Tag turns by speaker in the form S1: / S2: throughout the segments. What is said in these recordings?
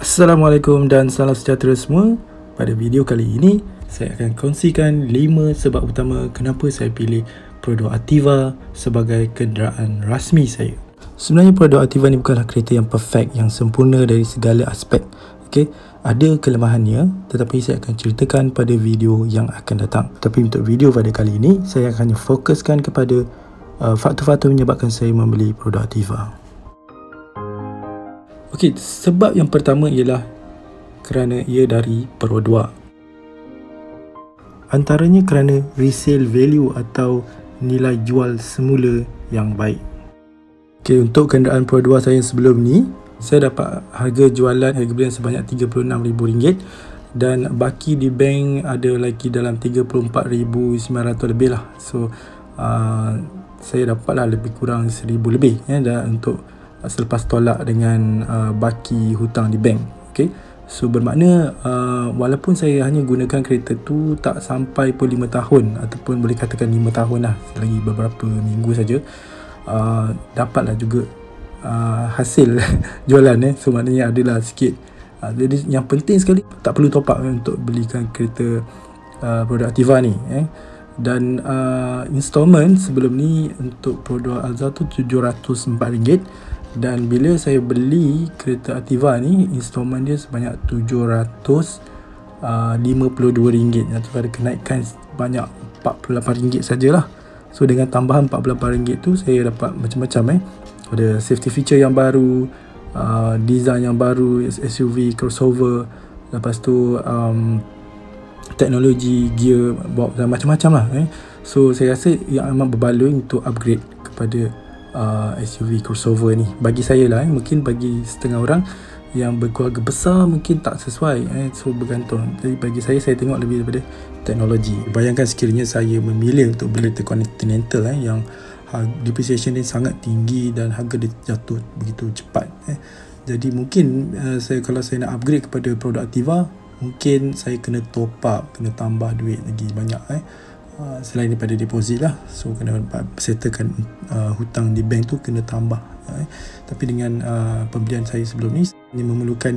S1: Assalamualaikum dan salam sejahtera semua. Pada video kali ini, saya akan kongsikan 5 sebab utama kenapa saya pilih produk Ativa sebagai kenderaan rasmi saya. Sebenarnya produk Ativa ni bukanlah kereta yang perfect, yang sempurna dari segala aspek. Okey, ada kelemahannya, tetapi saya akan ceritakan pada video yang akan datang. Tapi untuk video pada kali ini, saya akan hanya fokuskan kepada faktor-faktor menyebabkan saya membeli produk Ativa. Okey, sebab yang pertama ialah kerana ia dari Pro 2. Antaranya kerana resale value atau nilai jual semula yang baik. Okey, untuk kenderaan Pro 2 saya sebelum ni, saya dapat harga jualan, harga belian sebanyak RM36,000 dan baki di bank ada lagi dalam RM34,900 lebih lah. So, saya dapatlah lebih kurang RM1,000 lebih dan untuk selepas tolak dengan baki hutang di bank. Okay? So bermakna walaupun saya hanya gunakan kereta tu tak sampai pun 5 tahun ataupun boleh katakan 5 tahun lah, lagi beberapa minggu saja, dapatlah juga hasil jualan. So maknanya adalah sikit. Jadi yang penting sekali, tak perlu top up untuk belikan kereta produk Ativa ni. Dan installment sebelum ni untuk produk Alza tu RM704. Dan bila saya beli kereta Ativa ni, installment dia sebanyak RM752. Itu ada kenaikan banyak RM48 sajalah. So dengan tambahan RM48 tu, saya dapat macam-macam. Ada safety feature yang baru, design yang baru, SUV, crossover. Lepas tu teknologi, gear, box dan macam-macam lah. So saya rasa yang amat berbaloi untuk upgrade kepada SUV crossover ni. Bagi saya lah, mungkin bagi setengah orang yang berkeluarga besar mungkin tak sesuai, so bergantung. Jadi bagi saya tengok lebih daripada teknologi. Bayangkan sekiranya saya memilih untuk beli kereta Continental yang depreciation dia sangat tinggi dan harga dia jatuh begitu cepat. Jadi mungkin kalau saya nak upgrade kepada produk Ativa, mungkin saya kena top up, kena tambah duit lagi banyak selain daripada deposit lah. So kena settlekan hutang di bank tu, kena tambah. Tapi dengan pembelian saya sebelum ni, hanya memerlukan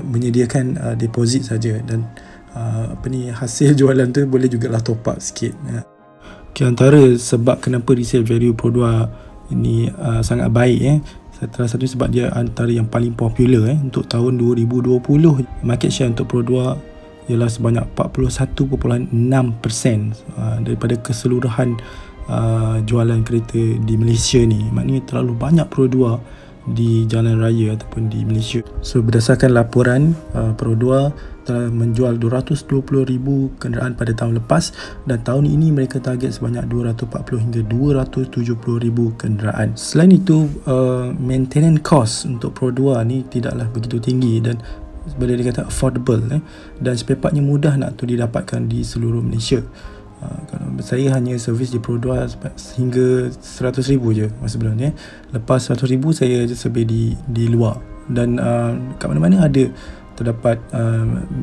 S1: menyediakan deposit saja, dan hasil jualan tu boleh jugalah top up sikit. Okay, antara sebab kenapa resale value Pro 2 ini sangat baik, salah satu sebab dia antara yang paling popular untuk tahun 2020. Market share untuk Pro 2 ialah sebanyak 41.6% daripada keseluruhan jualan kereta di Malaysia ni. Maknanya terlalu banyak Pro 2 di jalan raya ataupun di Malaysia. So berdasarkan laporan, Pro 2 telah menjual 220,000 kenderaan pada tahun lepas, dan tahun ini mereka target sebanyak 240 hingga 270,000 kenderaan. Selain itu, maintenance cost untuk Pro 2 ni tidaklah begitu tinggi dan boleh dikata affordable, dan spare partnya mudah nak didapatkan di seluruh Malaysia. Kalau saya hanya servis di Pro 2 hingga 100,000 je masa sebelum ni. Lepas 100,000 saya servis di luar, dan kat mana-mana ada terdapat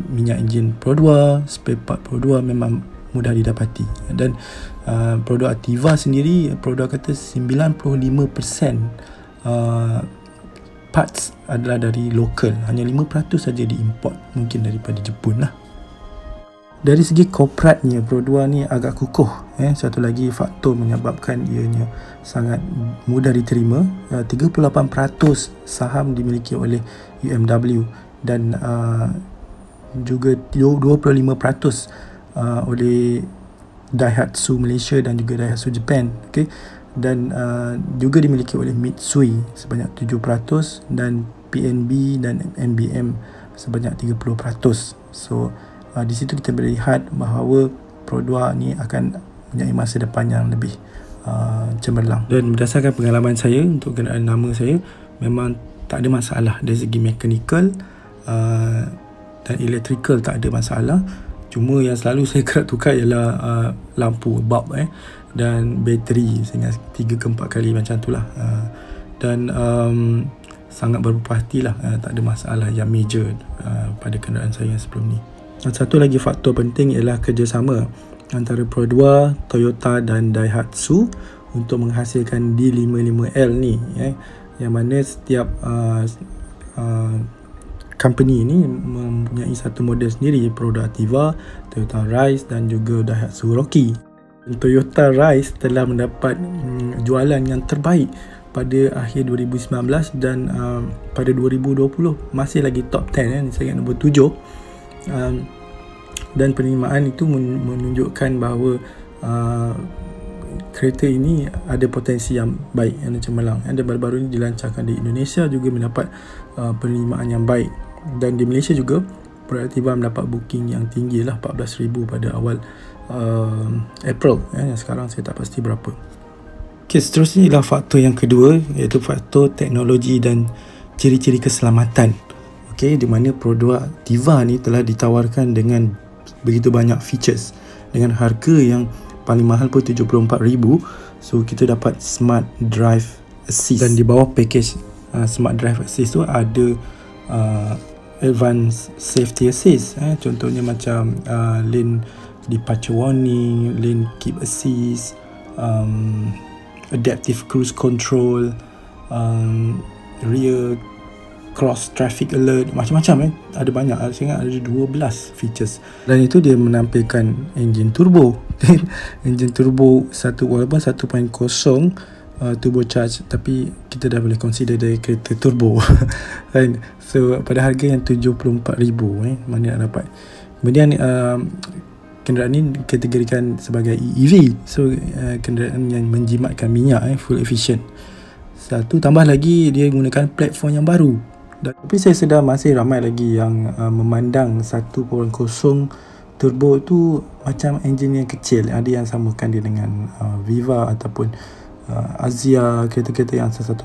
S1: minyak enjin Pro 2, spare part Pro 2 memang mudah didapati. Dan produk Ativa sendiri, produk kata 95% parts adalah dari lokal, hanya 5% saja diimport, mungkin daripada Jepun lah. Dari segi korporatnya, Pro 2 ni agak kukuh. Satu lagi faktor menyebabkan ianya sangat mudah diterima. 38% saham dimiliki oleh UMW, dan juga 25% oleh Daihatsu Malaysia dan juga Daihatsu Japan. Okay? Dan juga dimiliki oleh Mitsui sebanyak 7% dan PNB dan MBM sebanyak 30%. So di situ kita boleh lihat bahawa Pro 2 ni akan mempunyai masa depan yang lebih cemerlang. Dan berdasarkan pengalaman saya untuk kenderaan lama saya, memang tak ada masalah dari segi mechanical dan electrical, tak ada masalah. Cuma yang selalu saya kerap tukar ialah lampu bulb dan bateri, sehingga 3 ke 4 kali macam tu lah. Dan sangat beberapa hati lah, tak ada masalah yang major pada kenderaan saya sebelum ni. Dan satu lagi faktor penting ialah kerjasama antara Pro 2, Toyota dan Daihatsu untuk menghasilkan D55L ni, yang mana setiap company ini mempunyai satu model sendiri, Productiva, Toyota Rise dan juga Daihatsu Rocky. Toyota Rise telah mendapat jualan yang terbaik pada akhir 2019 dan pada 2020 masih lagi top 10, saya ingat nombor 7. Dan penerimaan itu menunjukkan bahawa kereta ini ada potensi yang baik, yang cemerlang, dan baru-baru ini dilancarkan di Indonesia juga mendapat penerimaan yang baik, dan di Malaysia juga Productiva mendapat booking yang tinggi lah, 14,000 pada awal April, yang sekarang saya tak pasti berapa. Okay, seterusnya ialah faktor yang kedua, iaitu faktor teknologi dan ciri-ciri keselamatan. Okay, di mana Productiva ni telah ditawarkan dengan begitu banyak features dengan harga yang paling mahal pun 74,000. So kita dapat Smart Drive Assist, dan di bawah package Smart Drive Assist tu ada Advanced Safety Assist, contohnya macam lane departure warning, lane keep assist, adaptive cruise control, rear cross traffic alert, macam-macam ada banyak, saya ingat ada 12 features. Dan itu dia menampilkan engine turbo engine turbo walaupun 1.0 turbocharge, tapi kita dah boleh consider dari kereta turbo kan. So pada harga yang 74,000 mana nak dapat. Kemudian kenderaan ini dikategorikan sebagai EV, so kenderaan yang menjimatkan minyak, full efficient. Satu tambah lagi, dia menggunakan platform yang baru. Tapi saya sedar masih ramai lagi yang memandang 1.0 turbo tu macam enjin yang kecil. Ada yang samakan dia dengan Viva ataupun Azia, kereta-kereta yang 1.0.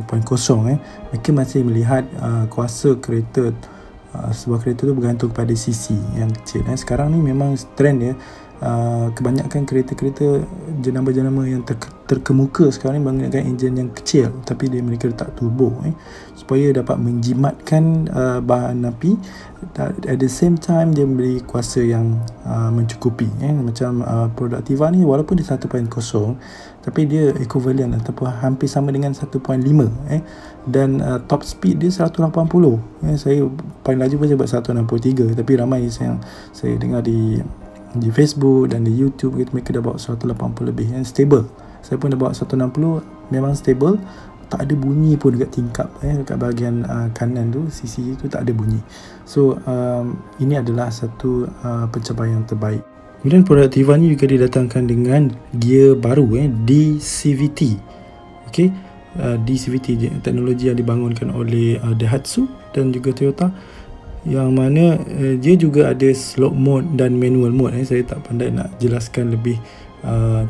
S1: Mereka masih melihat kuasa kereta, sebuah kereta tu bergantung pada cc yang kecil. Sekarang ni memang trend dia, kebanyakan kereta-kereta jenama-jenama yang terkemuka sekarang ni menggunakan enjin yang kecil, tapi mereka letak turbo supaya dapat menjimatkan bahan api. At the same time dia memberi kuasa yang mencukupi. Macam Productiva ni walaupun dia 1.0, tapi dia equivalent ataupun hampir sama dengan 1.5, dan top speed dia 180. Saya paling laju pun saya buat 163, tapi ramai yang saya dengar di Facebook dan di YouTube mereka dah bawa 180 lebih, yang stable. Saya pun dah bawa 160, memang stable, tak ada bunyi pun dekat tingkap, dekat bahagian kanan tu, sisi tu tak ada bunyi. So ini adalah satu pencapaian yang terbaik. Kemudian Productiva ni juga didatangkan dengan gear baru, DCVT. Okay, DCVT teknologi yang dibangunkan oleh Daihatsu dan juga Toyota, yang mana dia juga ada slope mode dan manual mode. Saya tak pandai nak jelaskan lebih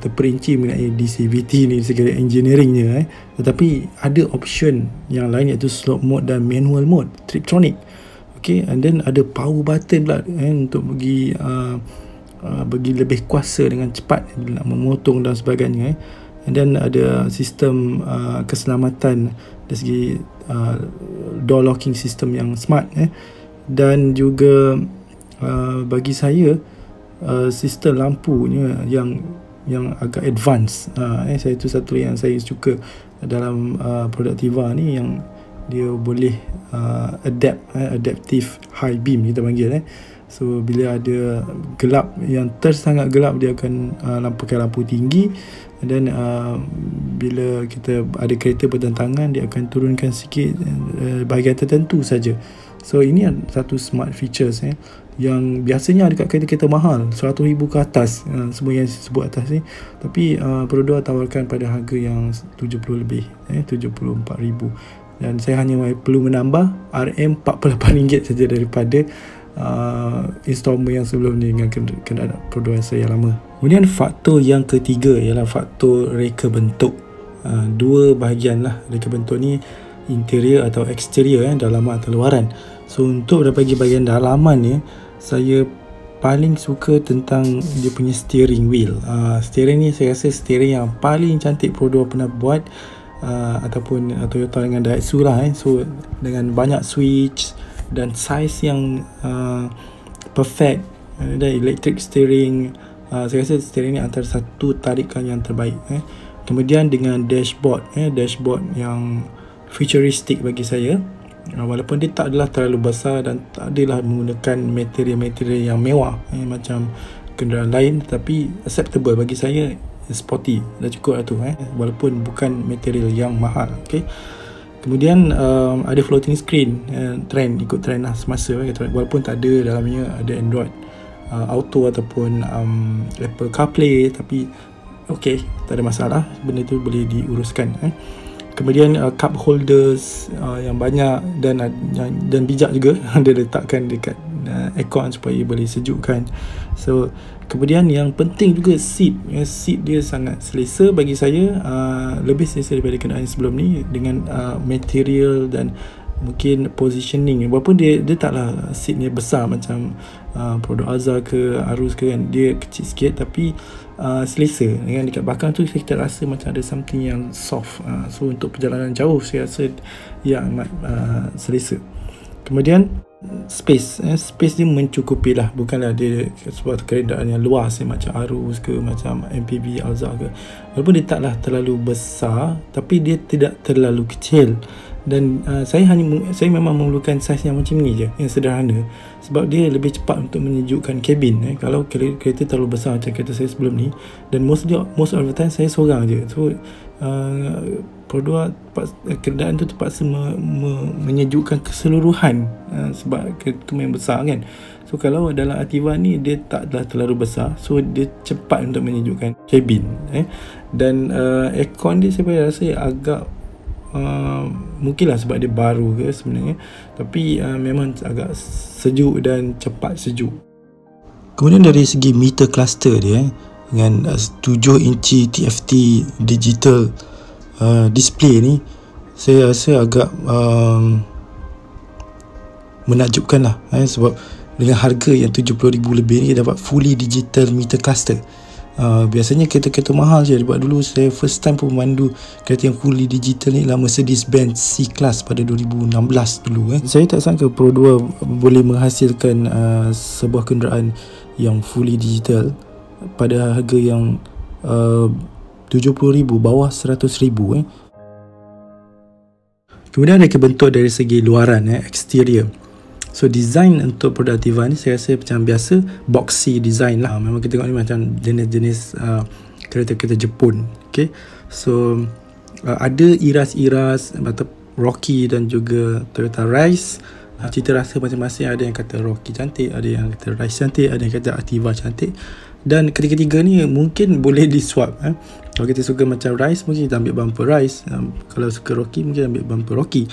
S1: terperinci mengenai DCVT ni segala engineeringnya, tetapi ada option yang lain iaitu slope mode dan manual mode, Triptronic. Okay, and then ada power button pula untuk bagi lebih kuasa dengan cepat nak memotong dan sebagainya. And then ada sistem keselamatan dari segi door locking system yang smart, dan juga bagi saya sistem lampunya yang agak advance. Saya itu satu yang saya suka dalam Productiva ni, yang dia boleh adaptive high beam kita panggil. So bila ada gelap yang sangat gelap, dia akan pakai lampu tinggi, dan bila kita ada kereta bertentangan, dia akan turunkan sikit bahagian tertentu saja. So ini satu smart features yang biasanya ada kat kereta-kereta mahal, 100,000 ke atas, semua yang sebut atas ni. Tapi Productiva tawarkan pada harga yang 70 lebih, 74,000. Dan saya hanya perlu menambah RM48 saja daripada installment yang sebelum ni dengan kenderaan Productiva saya yang lama. Kemudian faktor yang ketiga ialah faktor reka bentuk. Dua bahagian lah reka bentuk ni, interior atau exterior, dalaman atau luaran. So untuk bahagian dalaman ni, saya paling suka tentang dia punya steering wheel. Steering ni saya rasa steering yang paling cantik Productiva pernah buat, ataupun Toyota dengan Daihatsu lah. So dengan banyak switch dan size yang perfect, dan electric steering. Saya rasa steering ni antara satu tarikan yang terbaik. Kemudian dengan dashboard, dashboard yang futuristic bagi saya, Walaupun dia tak adalah terlalu besar dan tak adalah menggunakan material-material yang mewah macam kenderaan lain, tapi acceptable bagi saya, sporty, dah cukup lah tu walaupun bukan material yang mahal. Okay. Kemudian ada floating screen, ikut trend lah semasa walaupun tak ada dalamnya ada Android Auto ataupun Apple CarPlay, tapi okay, tak ada masalah, benda tu boleh diuruskan. Kemudian cup holders yang banyak dan bijak juga dia letakkan dekat aircon supaya boleh sejukkan. So kemudian yang penting juga seat dia sangat selesa bagi saya, lebih selesa daripada kenderaan sebelum ni dengan material dan mungkin positioning. Walaupun dia taklah seatnya besar macam produk Azhar ke Arus ke kan, dia kecil sikit tapi selesa. Dengan dekat belakang tu kita rasa macam ada something yang soft. So untuk perjalanan jauh saya rasa ia amat selesa. Kemudian space dia mencukupi lah, bukanlah dia sebuah kenderaan yang luas macam Arus ke macam MPV Alza ke. Walaupun dia taklah terlalu besar, tapi dia tidak terlalu kecil. Dan saya memang memerlukan saiz yang macam ni je, yang sederhana, sebab dia lebih cepat untuk menyejukkan kabin. Kalau kereta terlalu besar macam kereta saya sebelum ni, dan most of the time saya seorang je, so kenderaan tu terpaksa menyejukkan keseluruhan, sebab kereta tu memang besar kan. So kalau dalam Ativa ni dia taklah terlalu besar, so dia cepat untuk menyejukkan kabin. Dan aircon dia saya rasa agak mungkinlah sebab dia baru ke sebenarnya, tapi memang agak sejuk dan cepat sejuk. Kemudian dari segi meter cluster dia dengan 7 inci TFT digital display ni, saya rasa agak menakjubkan lah, sebab dengan harga yang 70,000 lebih ni dapat fully digital meter cluster. Biasanya kereta-kereta mahal je. Sebab dulu saya first time pun memandu kereta yang fully digital ni lah Mercedes-Benz C-Class pada 2016 dulu. Saya tak sangka Pro 2 boleh menghasilkan sebuah kenderaan yang fully digital pada harga yang 70,000, bawah 100,000. Kemudian ada bentuk dari segi luaran, exterior. So design untuk produk Ativa ni saya rasa macam biasa, boxy design lah. Memang kita tengok ni macam jenis-jenis kereta-kereta Jepun. Okay. So ada iras-iras atau Rocky dan juga Toyota Rise. Cita rasa masing-masing, ada yang kata Rocky cantik, ada yang kata Rise cantik, ada yang kata Ativa cantik. Dan ketiga-tiga ni mungkin boleh di-swap. Kalau kita suka macam Rise, mungkin kita ambil bumper Rise. Kalau suka Rocky, mungkin ambil bumper Rocky.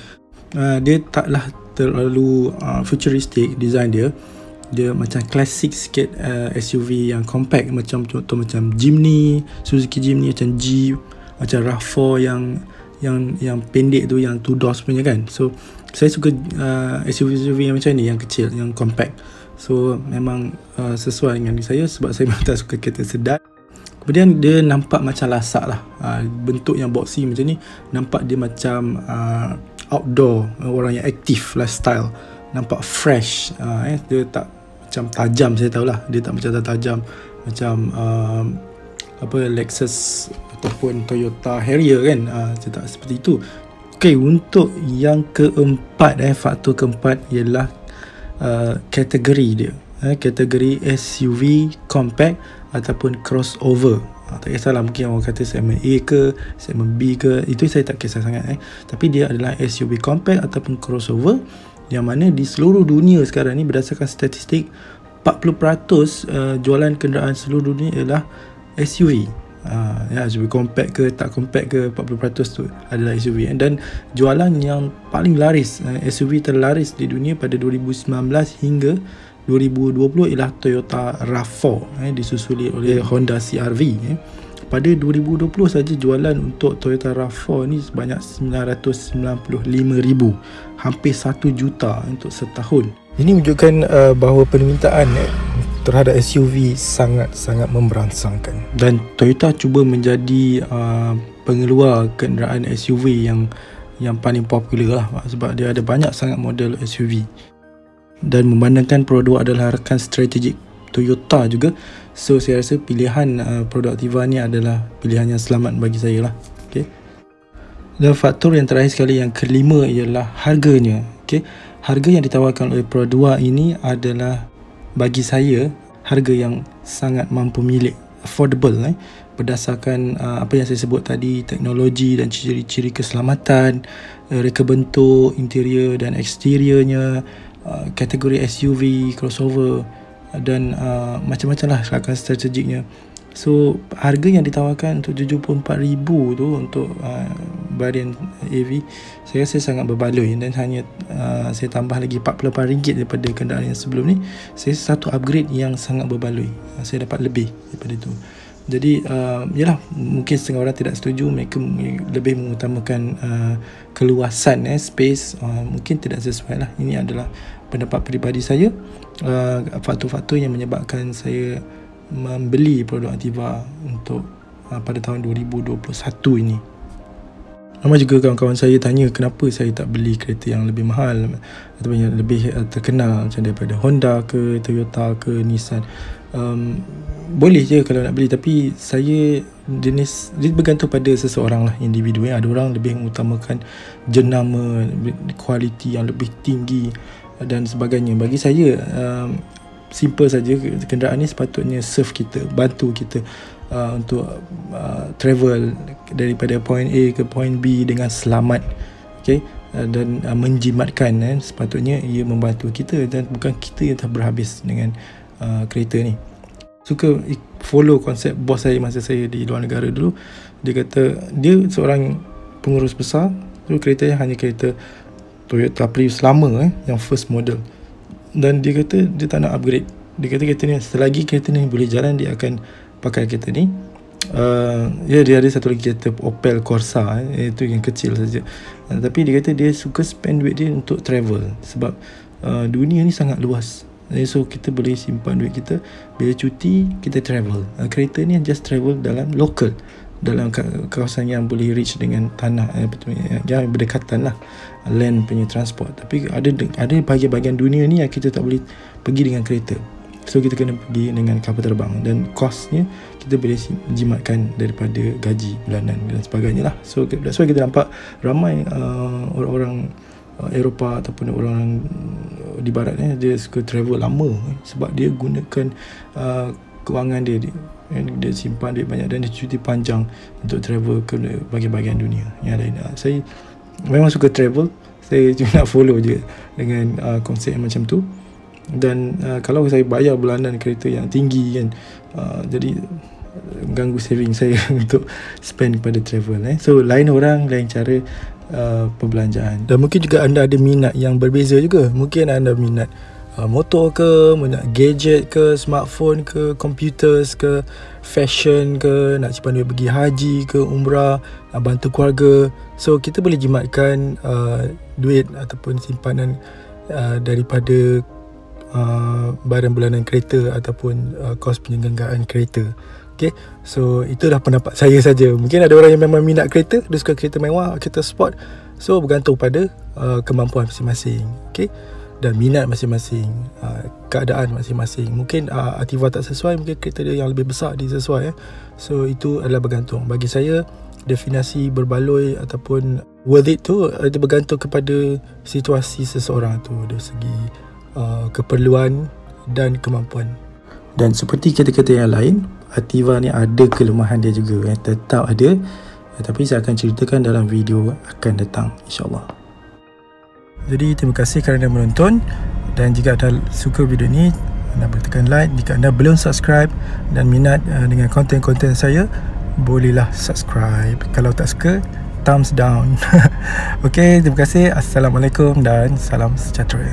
S1: Dia taklah terlalu futuristic design dia. Dia macam klasik sikit, SUV yang compact, macam contoh macam Jimny, Suzuki Jimny, macam Jeep, macam RAV4 yang pendek tu, yang two doors punya kan. So saya suka SUV yang macam ni, yang kecil, yang compact. So memang sesuai dengan saya, sebab saya memang tak suka kereta sedan. Kemudian dia nampak macam lasak lah, bentuk yang boxy macam ni, nampak dia macam outdoor, orang yang aktif, lifestyle, nampak fresh. Dia tak macam tajam, saya tahulah dia tak macam tajam macam Lexus ataupun Toyota Harrier kan. Saya tak seperti itu. Okay, untuk yang keempat, faktor keempat ialah kategori dia, kategori SUV compact ataupun crossover. Tak kisahlah, mungkin orang kata segmen A ke segmen B ke, itu saya tak kisah sangat. Tapi dia adalah SUV compact ataupun crossover, yang mana di seluruh dunia sekarang ni berdasarkan statistik 40% jualan kenderaan seluruh dunia ialah SUV. SUV compact ke tak compact ke, 40% tu adalah SUV. Dan jualan yang paling laris, SUV terlaris di dunia pada 2019 hingga 2020 ialah Toyota RAV4, disusuli oleh Honda CR-V. Pada 2020 saja jualan untuk Toyota RAV4 ni sebanyak 995,000, hampir 1 juta untuk setahun. Ini menunjukkan bahawa permintaan terhadap SUV sangat-sangat memberangsangkan, dan Toyota cuba menjadi pengeluar kenderaan SUV yang paling popular lah, sebab dia ada banyak sangat model SUV. Dan memandangkan Pro 2 adalah rakan strategik Toyota juga, so saya rasa pilihan produk Ativa ni adalah pilihan yang selamat bagi saya lah. Okay. Dan faktor yang terakhir sekali, yang kelima, ialah harganya. Okay, harga yang ditawarkan oleh Pro 2 ini adalah bagi saya harga yang sangat mampu milik, affordable berdasarkan apa yang saya sebut tadi, teknologi dan ciri-ciri keselamatan, reka bentuk interior dan eksteriornya, kategori SUV, crossover dan macam-macam lah rakan strategiknya. So harga yang ditawarkan untuk RM74,000 tu untuk varian AV, saya rasa sangat berbaloi, dan hanya saya tambah lagi RM48 daripada kenderaan yang sebelum ni. Saya rasa satu upgrade yang sangat berbaloi, saya dapat lebih daripada tu. Jadi yalah, mungkin setengah orang tidak setuju, mereka lebih mengutamakan keluasan space, mungkin tidak sesuai lah. Ini adalah pendapat peribadi saya, faktor-faktor yang menyebabkan saya membeli produk Ativa untuk pada tahun 2021 ini. Ramai juga kawan-kawan saya tanya kenapa saya tak beli kereta yang lebih mahal ataupun yang lebih terkenal macam daripada Honda ke Toyota ke Nissan. Boleh je kalau nak beli, tapi saya jenis, dia bergantung pada seseorang lah, individu. Ada orang lebih mengutamakan jenama, kualiti yang lebih tinggi dan sebagainya. Bagi saya simple saja, kenderaan ni sepatutnya serve kita, bantu kita untuk travel daripada point A ke point B dengan selamat, okay? Dan menjimatkan, sepatutnya ia membantu kita dan bukan kita yang tak berhabis dengan kereta ni. Suka follow konsep bos saya masa saya di luar negara dulu. Dia kata dia seorang pengurus besar, so keretanya hanya kereta Toyota Prius lama, yang first model. Dan dia kata dia tak nak upgrade. Dia kata kereta ni, selagi kereta ni boleh jalan, dia akan pakai kereta ni. Dia ada satu lagi kereta Opel Corsa, itu yang kecil saja. Tapi dia kata dia suka spend duit dia untuk travel, sebab dunia ni sangat luas. So kita boleh simpan duit kita, bila cuti kita travel. Kereta ni just travel dalam local, dalam kawasan yang boleh reach dengan tanah, yang berdekatan lah, land punya transport. Tapi ada bahagian-bahagian dunia ni yang kita tak boleh pergi dengan kereta. So kita kena pergi dengan kapal terbang, dan kosnya kita boleh jimatkan daripada gaji bulanan dan sebagainya lah. So that's why kita nampak ramai orang-orang Eropah ataupun orang di barat dia suka travel lama, sebab dia gunakan kewangan dia simpan duit banyak dan dia cuti panjang untuk travel ke bahagian-bahagian dunia yang lain. Saya memang suka travel, saya cuma nak follow je dengan konsep yang macam tu. Dan kalau saya bayar bulanan kereta yang tinggi kan, jadi ganggu saving saya untuk spend kepada travel. So lain orang, lain cara perbelanjaan. Dan mungkin juga anda ada minat yang berbeza juga. Mungkin anda minat motor ke, minat gadget ke, smartphone ke, computers ke, fashion ke, nak simpan duit pergi haji ke, umrah, nak bantu keluarga. So kita boleh jimatkan duit ataupun simpanan daripada barang bulanan kereta ataupun kos penyelenggaraan kereta. Okay, so itulah pendapat saya saja. Mungkin ada orang yang memang minat kereta, dia suka kereta mewah, kereta sport. So bergantung pada kemampuan masing-masing, okay, dan minat masing-masing, keadaan masing-masing. Mungkin Ativa tak sesuai, mungkin kereta dia yang lebih besar dia sesuai. So itu adalah bergantung. Bagi saya, definisi berbaloi ataupun worth it tu itu bergantung kepada situasi seseorang tu, dari segi keperluan dan kemampuan. Dan seperti kereta-kereta yang lain, Ativa ni ada kelemahan dia juga, tetap ada. Tapi saya akan ceritakan dalam video akan datang, insyaAllah. Jadi terima kasih kerana menonton. Dan jika anda suka video ni, anda boleh tekan like. Jika anda belum subscribe dan minat dengan konten-konten saya, bolehlah subscribe. Kalau tak suka, thumbs down. Okay, terima kasih. Assalamualaikum dan salam sejahtera.